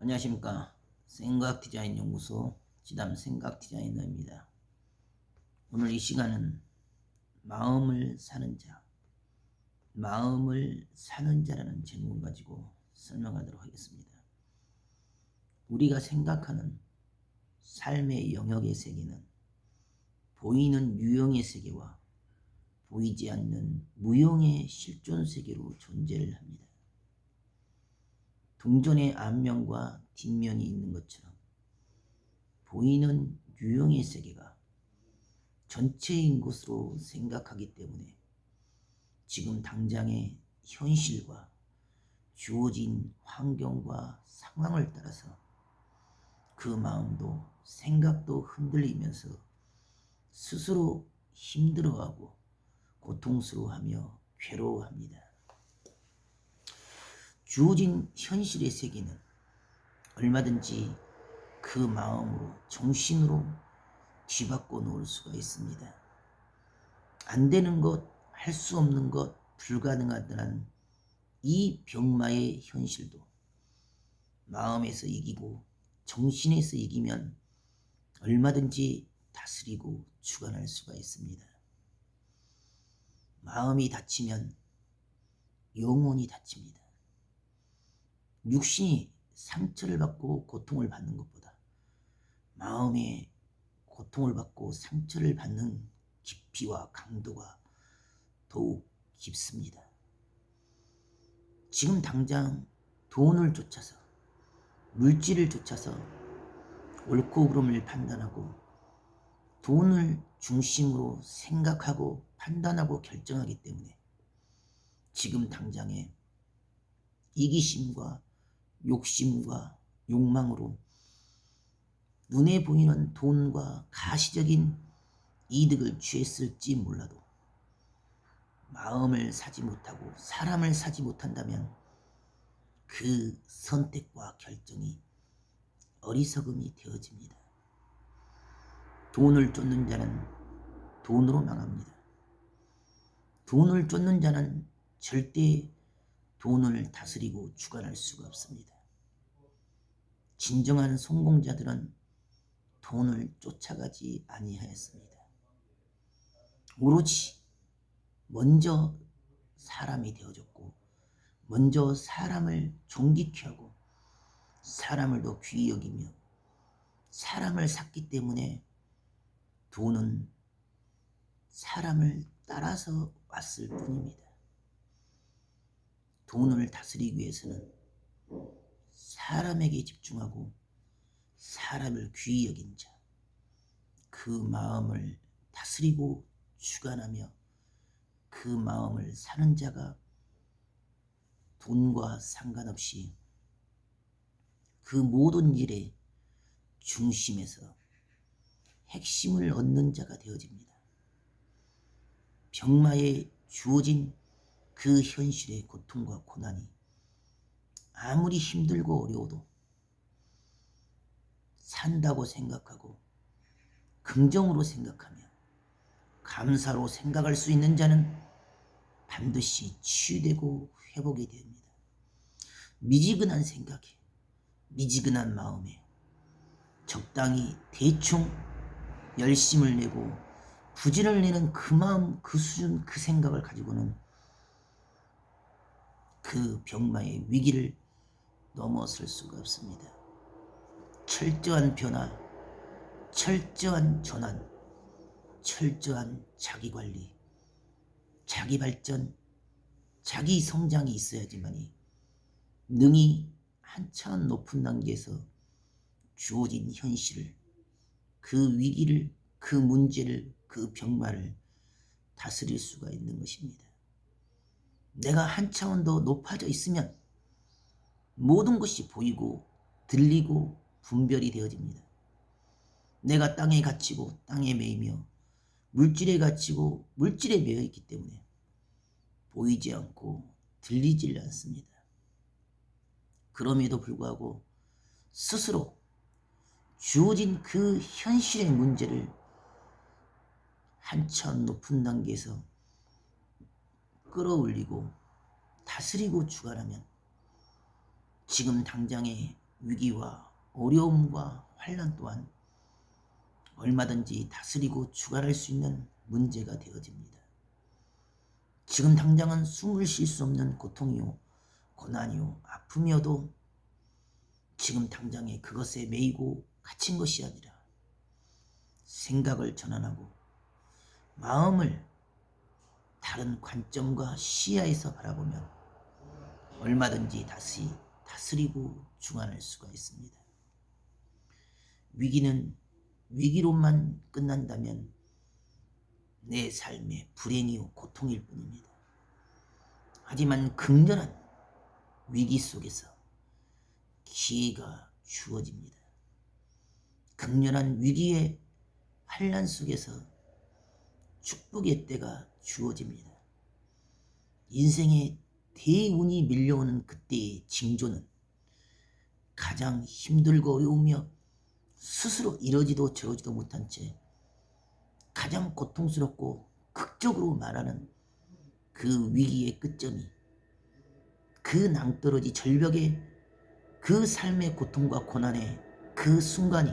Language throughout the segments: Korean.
안녕하십니까. 생각디자인연구소 지담 생각디자이너입니다. 오늘 이 시간은 마음을 사는 자라는 제목을 가지고 설명하도록 하겠습니다. 우리가 생각하는 삶의 영역의 세계는 보이는 유형의 세계와 보이지 않는 무형의 실존 세계로 존재를 합니다. 동전의 앞면과 뒷면이 있는 것처럼 보이는 유형의 세계가 전체인 것으로 생각하기 때문에 지금 당장의 현실과 주어진 환경과 상황을 따라서 그 마음도 생각도 흔들리면서 스스로 힘들어하고 고통스러워하며 괴로워합니다. 주어진 현실의 세계는 얼마든지 그 마음으로 정신으로 뒤바꿔 놓을 수가 있습니다. 안 되는 것, 할 수 없는 것, 불가능하다는 이 병마의 현실도 마음에서 이기고 정신에서 이기면 얼마든지 다스리고 주관할 수가 있습니다. 마음이 다치면 영혼이 다칩니다. 육신이 상처를 받고 고통을 받는 것보다 마음의 고통을 받고 상처를 받는 깊이와 강도가 더욱 깊습니다. 지금 당장 돈을 쫓아서 물질을 쫓아서 옳고 그름을 판단하고 돈을 중심으로 생각하고 판단하고 결정하기 때문에 지금 당장의 이기심과 욕심과 욕망으로 눈에 보이는 돈과 가시적인 이득을 취했을지 몰라도 마음을 사지 못하고 사람을 사지 못한다면 그 선택과 결정이 어리석음이 되어집니다. 돈을 쫓는 자는 돈으로 망합니다. 돈을 쫓는 자는 절대 돈을 다스리고 주관할 수가 없습니다. 진정한 성공자들은 돈을 쫓아가지 아니하였습니다. 오로지 먼저 사람이 되어졌고 먼저 사람을 존귀케 하고 사람을 더 귀히 여기며 사람을 샀기 때문에 돈은 사람을 따라서 왔을 뿐입니다. 돈을 다스리기 위해서는 사람에게 집중하고 사람을 귀히 여긴 자, 그 마음을 다스리고 주관하며 그 마음을 사는 자가 돈과 상관없이 그 모든 일의 중심에서 핵심을 얻는 자가 되어집니다. 병마에 주어진 그 현실의 고통과 고난이 아무리 힘들고 어려워도 산다고 생각하고 긍정으로 생각하며 감사로 생각할 수 있는 자는 반드시 치유되고 회복이 됩니다. 미지근한 생각에 미지근한 마음에 적당히 대충 열심을 내고 부진을 내는 그 마음, 그 수준, 그 생각을 가지고는 그 병마의 위기를 넘어설 수가 없습니다. 철저한 변화, 철저한 전환, 철저한 자기관리, 자기 발전, 자기 성장이 있어야지만이 능히 한참 높은 단계에서 주어진 현실을, 그 위기를, 그 문제를, 그 병마를 다스릴 수가 있는 것입니다. 내가 한 차원 더 높아져 있으면 모든 것이 보이고 들리고 분별이 되어집니다. 내가 땅에 갇히고 땅에 매이며 물질에 갇히고 물질에 매여 있기 때문에 보이지 않고 들리질 않습니다. 그럼에도 불구하고 스스로 주어진 그 현실의 문제를 한참 높은 단계에서 끌어올리고 다스리고 주관하면 지금 당장의 위기와 어려움과 환난 또한 얼마든지 다스리고 주관할 수 있는 문제가 되어집니다. 지금 당장은 숨을 쉴 수 없는 고통이요, 고난이요, 아픔이어도 지금 당장에 그것에 매이고 갇힌 것이 아니라 생각을 전환하고 마음을 다른 관점과 시야에서 바라보면 얼마든지 다시 다스리고 주관할 수가 있습니다. 위기는 위기로만 끝난다면 내 삶의 불행이요 고통일 뿐입니다. 하지만 극렬한 위기 속에서 기회가 주어집니다. 극렬한 위기의 환난 속에서 축복의 때가 주어집니다. 인생의 대운이 밀려오는 그때의 징조는 가장 힘들고 어려우며 스스로 이러지도 저러지도 못한 채 가장 고통스럽고 극적으로 말하는 그 위기의 끝점이, 그 낭떠러지 절벽의 그 삶의 고통과 고난의 그 순간이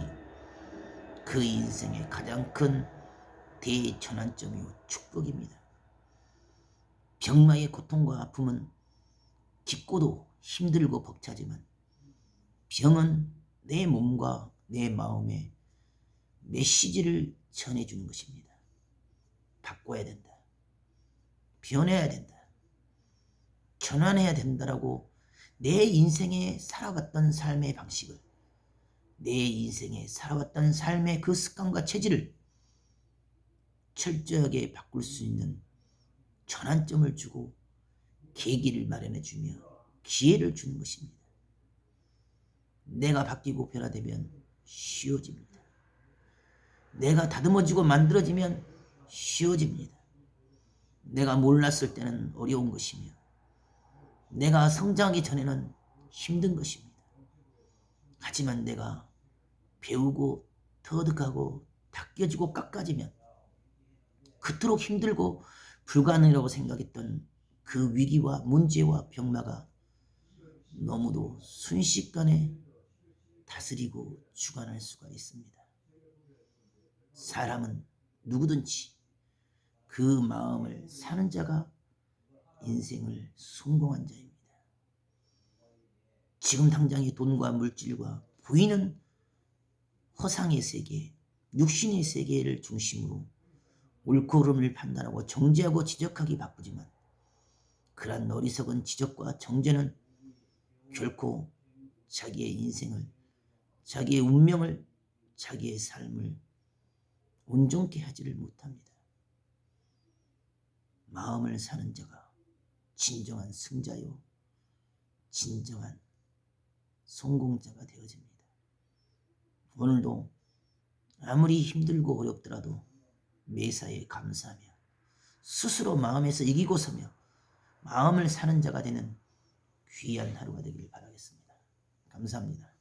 그 인생의 가장 큰 대전환점이요 축복입니다. 병마의 고통과 아픔은 깊고도 힘들고 벅차지만 병은 내 몸과 내 마음에 메시지를 전해주는 것입니다. 바꿔야 된다. 변해야 된다. 전환해야 된다라고 내 인생에 살아왔던 삶의 방식을, 내 인생에 살아왔던 삶의 그 습관과 체질을 철저하게 바꿀 수 있는 전환점을 주고 계기를 마련해 주며 기회를 주는 것입니다. 내가 바뀌고 변화되면 쉬워집니다. 내가 다듬어지고 만들어지면 쉬워집니다. 내가 몰랐을 때는 어려운 것이며 내가 성장하기 전에는 힘든 것입니다. 하지만 내가 배우고 터득하고 닦여지고 깎아지면 그토록 힘들고 불가능이라고 생각했던 그 위기와 문제와 병마가 너무도 순식간에 다스리고 주관할 수가 있습니다. 사람은 누구든지 그 마음을 사는 자가 인생을 성공한 자입니다. 지금 당장의 돈과 물질과 보이는 허상의 세계, 육신의 세계를 중심으로 옳고 그름을 판단하고 정죄하고 지적하기 바쁘지만 그러한 어리석은 지적과 정죄는 결코 자기의 인생을, 자기의 운명을, 자기의 삶을 온전케 하지를 못합니다. 마음을 사는 자가 진정한 승자요, 진정한 성공자가 되어집니다. 오늘도 아무리 힘들고 어렵더라도 매사에 감사하며 스스로 마음에서 이기고 서며 마음을 사는 자가 되는 귀한 하루가 되기를 바라겠습니다. 감사합니다.